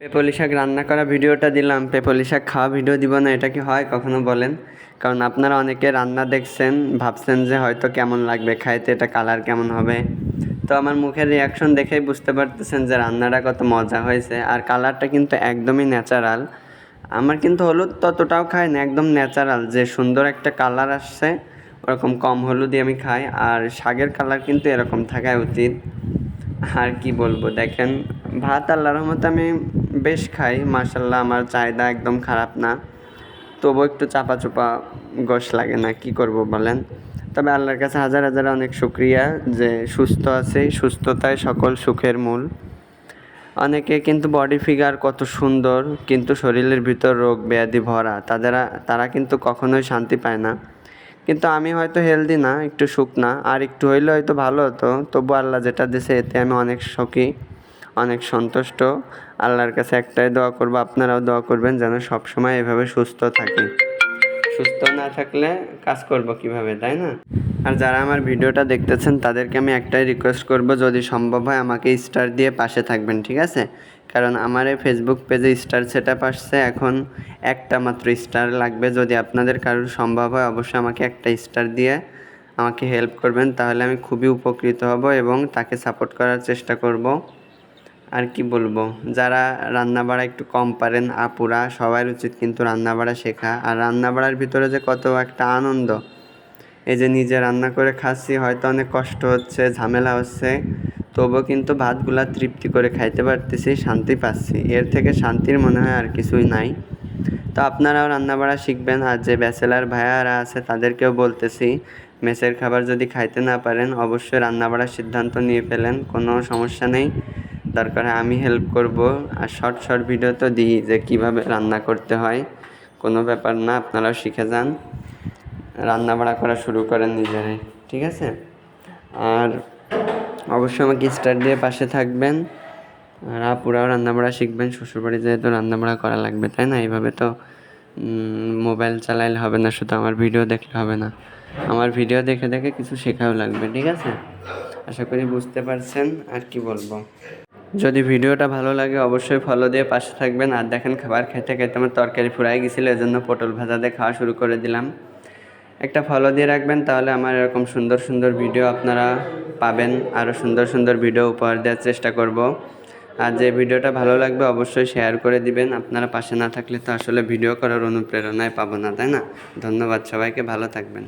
পেপলি শাক রান্না করা ভিডিওটা দিলাম, পেপলি শাক খাওয়া ভিডিও দিব না, এটা কি হয় কখনো বলেন? কারণ আপনারা অনেকে রান্না দেখছেন, ভাবছেন যে হয়তো কেমন লাগবে খাইতে, এটা কালার কেমন হবে। তো আমার মুখের রিয়াকশন দেখেই বুঝতে পারতেছেন যে রান্নাটা কত মজা হয়েছে। আর কালারটা কিন্তু একদমই ন্যাচারাল। আমার কিন্তু হলুদ ততটাও খাই না, একদম ন্যাচারাল যে সুন্দর একটা কালার আসছে ওরকম কম হলুদই আমি খাই। আর শাকের কালার কিন্তু এরকম থাকা উচিত। আর কি বলবো, দেখেন ভাত আল্লাহর রহমতে আমি বেশ খাই, মাশাল্লাহ আমার চাহিদা একদম খারাপ না। তবুও একটু চাপা চোপা গোশ লাগে না, কি করব বলেন। তবে আল্লাহর কাছে হাজার হাজার অনেক শুকরিয়া যে সুস্থ আছি, সুস্থতাই সকল সুখের মূল। অনেকে কিন্তু বডি ফিগার কত সুন্দর, কিন্তু শরীরের ভিতর রোগ ব্যাধি ভরা, তারা কিন্তু কখনোই শান্তি পায় না। কিন্তু আমি হয়তো হেলদি না, একটু শুকনা, আর একটু হইলে হয়তো ভালো হতো। তবু আল্লাহ যেটা দিয়েছে এতে আমি অনেক সুখী, অনেক সন্তুষ্ট। আল্লাহর কাছে একটাই দোয়া করবো, আপনারাও দোয়া করবেন যেন সবসময় এভাবে সুস্থ থাকি। সুস্থ না থাকলে কাজ করব কিভাবে, তাই না? আর যারা আমার ভিডিওটা দেখতেছেন তাদেরকে আমি একটাই রিকোয়েস্ট করব, যদি সম্ভব হয় আমাকে স্টার দিয়ে পাশে থাকবেন, ঠিক আছে? কারণ আমার এই ফেসবুক পেজে স্টার সেটআপ আসছে, এখন একটা মাত্র স্টার লাগবে। যদি আপনাদের কারোর সম্ভব হয় অবশ্যই আমাকে একটা স্টার দিয়ে আমাকে হেল্প করবেন, তাহলে আমি খুবই উপকৃত হব এবং তাকে সাপোর্ট করার চেষ্টা করব। আর কি বলবো, যারা রান্নাবাড়া একটু কম পারেন আপুরা, সবার উচিত কিন্তু রান্নাবাড়া শেখা। আর রান্নাবাড়ার ভিতরে যে কত একটা আনন্দ, এই যে নিজে রান্না করে খাচ্ছি, হয়তো অনেক কষ্ট হচ্ছে, ঝামেলা হচ্ছে, তবুও কিন্তু ভাতগুলা তৃপ্তি করে খাইতে পারতেছি, শান্তি পাচ্ছি। এর থেকে শান্তির মনে হয় আর কিছুই নাই। তো আপনারাও রান্নাবাড়া শিখবেন। আর যে ব্যাচেলার ভাইয়ারা আছে তাদেরকেও বলতেছি, মেসের খাবার যদি খাইতে না পারেন অবশ্যই রান্নাবাড়ার সিদ্ধান্ত নিয়ে ফেলেন, কোনো সমস্যা নেই। দরকার হয় আমি হেল্প করব। আর শর্ট ভিডিও তো দিই যে কীভাবে রান্না করতে হয়, কোনো ব্যাপার না, আপনারাও শিখে যান, রান্নাবাড়া করা শুরু করেন নিজেরাই, ঠিক আছে? আর অবশ্যই আমাকে স্টার দিয়ে পাশে থাকবেন। আর আপুরাও রান্নাবাড়া শিখবেন, শ্বশুরবাড়ি যেহেতু রান্নাবাড়া করা লাগবে, তাই না? এইভাবে তো মোবাইল চালাইলে হবে না, শুধু আমার ভিডিও দেখলে হবে না, আমার ভিডিও দেখে দেখে কিছু শেখাও লাগবে, ঠিক আছে? আশা করি বুঝতে পারছেন। আর কি বলবো, যদি ভিডিওটা ভালো লাগে অবশ্যই ফলো দিয়ে পাশে থাকবেন। আর দেখেন খাবার খেতে খেতে আমার তরকারি ফুরাই গেছিলো, এজন্য পটল ভাজা দিয়ে খাওয়া শুরু করে দিলাম। একটা ফলো দিয়ে রাখবেন, তাহলে আমার এরকম সুন্দর সুন্দর ভিডিও আপনারা পাবেন। আরও সুন্দর সুন্দর ভিডিও উপহার দেওয়ার চেষ্টা করব। আর যে ভিডিওটা ভালো লাগবে অবশ্যই শেয়ার করে দিবেন। আপনারা পাশে না থাকলে তো আসলে ভিডিও করার অনুপ্রেরণায় পাবো না, তাই না? ধন্যবাদ সবাইকে, ভালো থাকবেন।